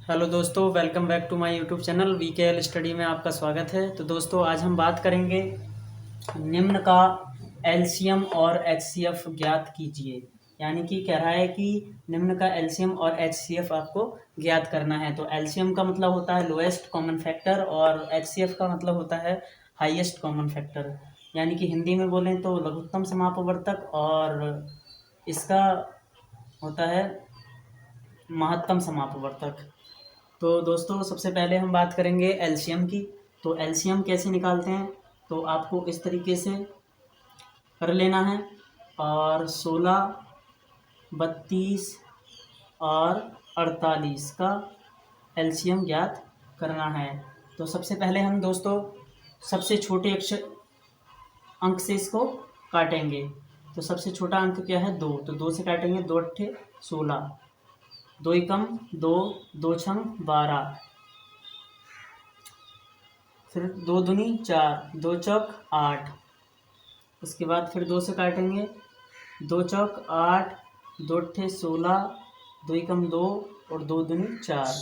Hello दोस्तों, welcome back to my YouTube channel VKL study में आपका स्वागत है। तो दोस्तों, आज हम बात करेंगे निम्न का एलसीएम और एचसीएफ ज्ञात कीजिए। यानी कि कह रहा है कि निम्न का एलसीएम और एचसीएफ आपको ज्ञात करना है। तो एलसीएम का मतलब होता है लोएस्ट कॉमन फैक्टर और एचसीएफ का मतलब होता है हाईएस्ट कॉमन फैक्टर। यानी कि हिंदी में बोलें तो लघुत्तम समापवर्तक और इसका होता है महत्तम समापवर्तक। तो दोस्तों, सबसे पहले हम बात करेंगे एलसीएम की। तो एलसीएम कैसे निकालते हैं, तो आपको इस तरीके से कर लेना है। और 16, 32 और 48 का एलसीएम ज्ञात करना है। तो सबसे पहले हम दोस्तों सबसे छोटे अक्षर अंक से इसको काटेंगे। तो सबसे छोटा अंक क्या है, 2। तो 2 से काटेंगे, 2 अट्ठे 16, 2 एकम 2, 2 छंग 12, फिर 2 दूनी 4, 2 चौक 8। उसके बाद फिर 2 से काटेंगे, 2 चौक 8, 2 अट्ठे 16, 2 एकम 2 और 2 दूनी 4।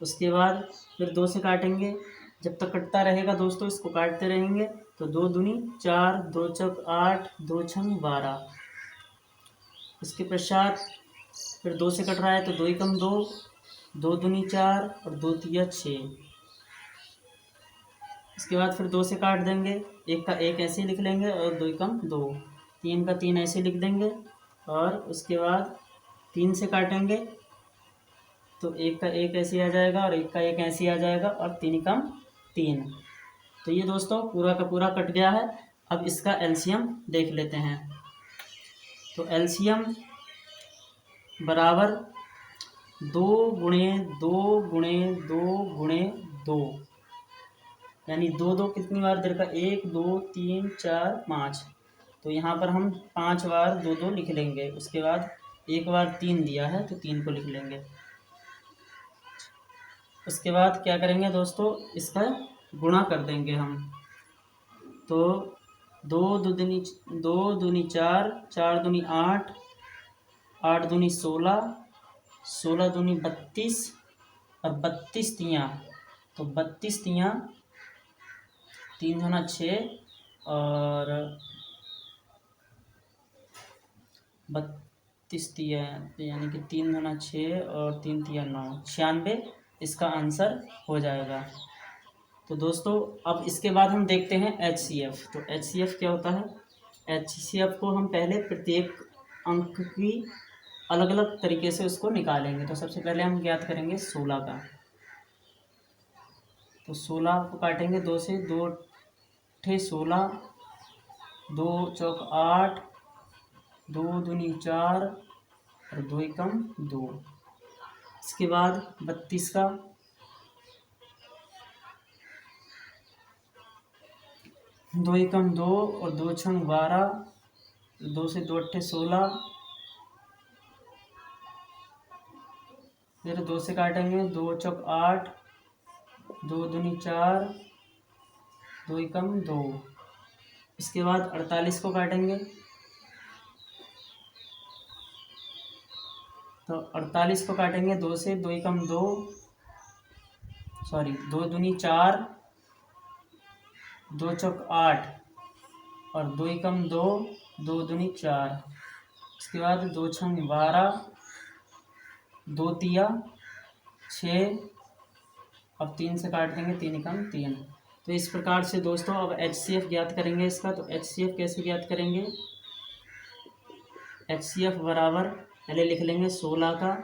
उसके बाद फिर 2 से काटेंगे, जब तक कटता रहेगा दोस्तों इसको काटते रहेंगे। तो 2 दूनी 4, 2 चौक 8, 2 छंग 12। इसके पश्चात फिर 2 से कट रहा है तो 2 एकम 2, 2 दूनी 4 और 2 तिया 6। इसके बाद फिर 2 से काट देंगे, 1 का 1 ऐसे लिख लेंगे और 2 एकम 2, 3 का 3 ऐसे लिख देंगे। और उसके बाद 3 से काटेंगे तो 1 का 1 ऐसे आ जाएगा और 1 का 1 ऐसे आ जाएगा और 3 एकम 3। तो ये दोस्तों पूरा का पूरा कट गया है। अब इसका एलसीएम देख लेते हैं। तो एलसीएम बराबर 2 गुणे 2 गुणे 2 गुणे 2, यानी 2 2 कितनी बार दे रखा, 1 2 3 4 5। तो यहाँ पर हम 5 बार 2 2 लिख लेंगे। उसके बाद 1 बार 3 दिया है तो 3 को लिख लेंगे। उसके बाद क्या करेंगे दोस्तों, इसका गुणा कर देंगे हम। तो 2 दूनी 2 दूनी 4, 4 दूनी 8, 8 दूनी 16, 16 दूनी 32 और 32 तियाँ। तो 32 तियाँ 3 दूना 6 और 32 तिया, यानी कि 3 दूना 6 और 3 तिया 9, 96 इसका आंसर हो जाएगा। तो दोस्तों अब इसके बाद हम देखते हैं एचसीएफ। तो एचसीएफ क्या होता है, एचसीएफ को हम पहले प्रत्येक अंक की अलग अलग तरीके से उसको निकालेंगे। तो सबसे पहले हम ज्ञात करेंगे 16 का। तो 16 को काटेंगे 2 से, 2 अट्ठे 16, 2 चौक 8, 2 दूनी 4 और 2 एकम 2। इसके बाद 32 का, 2 एकम 2 और 2 छंग 12, 2 से 2 अट्ठे 16, फिर 2 से काटेंगे, 2 चौक 8, 2 दूनी 4, 2 एकम 2। इसके बाद 48 को काटेंगे। तो 48 को काटेंगे 2 से, 2 एकम 2, सॉरी 2 दूनी 4, 2 चौक 8 और 2 एकम 2, 2 दूनी 4। इसके बाद 2 छंग 12, 2 तिया 6 और 3 से काट देंगे, 3 एकम 3। तो इस प्रकार से दोस्तों अब एचसीएफ ज्ञात करेंगे इसका। तो एचसीएफ कैसे ज्ञात करेंगे, एचसीएफ बराबर पहले लिख लेंगे 16 का,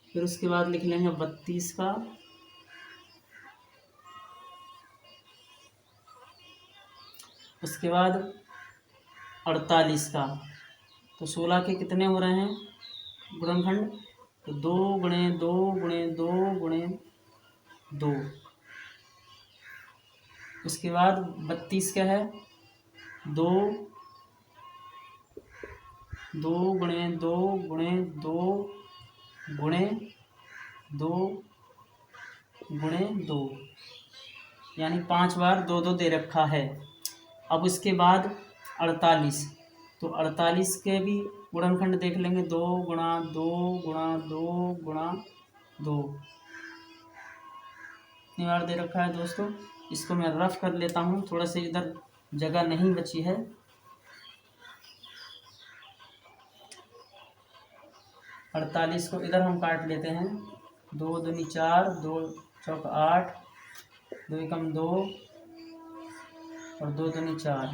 फिर उसके बाद लिख लेंगे 32 का, उसके बाद 48 का। तो 16 के कितने हो रहे हैं गुणनखंड, तो 2 गुणे 2 गुणे 2 गुणे 2। उसके बाद 32 क्या है, 2 2 गुणे 2 गुणे 2 गुणे 2 गुणे 2, यानी 5 बार 2 2 दे रखा है। अब उसके बाद 48, तो 48 के भी गुणनखंड देख लेंगे, 2 गुणा 2 गुणा 2 गुणा 2 इतनी बार दे रखा है दोस्तों। इसको मैं रफ कर लेता हूँ, थोड़ा सा इधर जगह नहीं बची है। 48 को इधर हम काट लेते हैं। 2 दूनी 4, 2 चौक 8, 2 एकम 2 और 2 दूनी 4,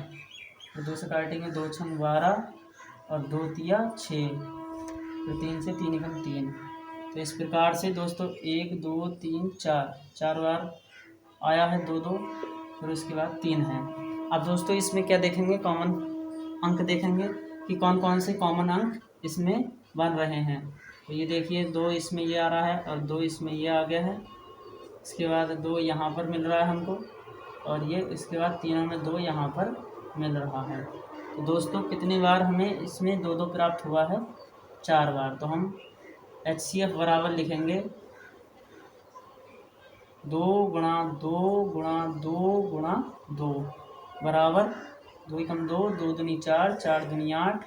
और 2 से काटेंगे 2 छंग 12 और 2 तिया 6, तो 3 से 3 एकम 3। तो इस प्रकार से दोस्तों 1 2 3 4 4 बार आया है 2 2, फिर उसके बाद 3 है। अब दोस्तों इसमें क्या देखेंगे, कॉमन अंक देखेंगे कि कौन कौन से कॉमन अंक इसमें बन रहे हैं। तो ये देखिए 2 इसमें ये आ रहा है और 2 इसमें ये आ गया है। इसके बाद 2 यहाँ पर मिल रहा है हमको, और ये इसके बाद तीनों में 2 यहाँ पर मिल रहा है। तो दोस्तों कितनी बार हमें इसमें 2 2 प्राप्त हुआ है, 4 बार। तो हम HCF बराबर लिखेंगे 2 गुणा 2 गुणा 2 गुणा 2 बराबर 2 एकम 2, 2 दूनी 4, 4 दूनी 8,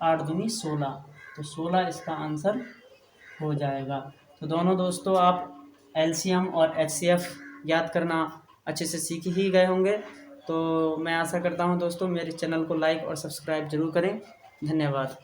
8 दूनी 16। तो 16 इसका आंसर हो जाएगा। तो दोनों दोस्तों आप LCM और HCF याद करना अच्छे से सीख ही गए होंगे। तो मैं आशा करता हूं दोस्तों मेरे चैनल को लाइक और सब्सक्राइब जरूर करें। धन्यवाद।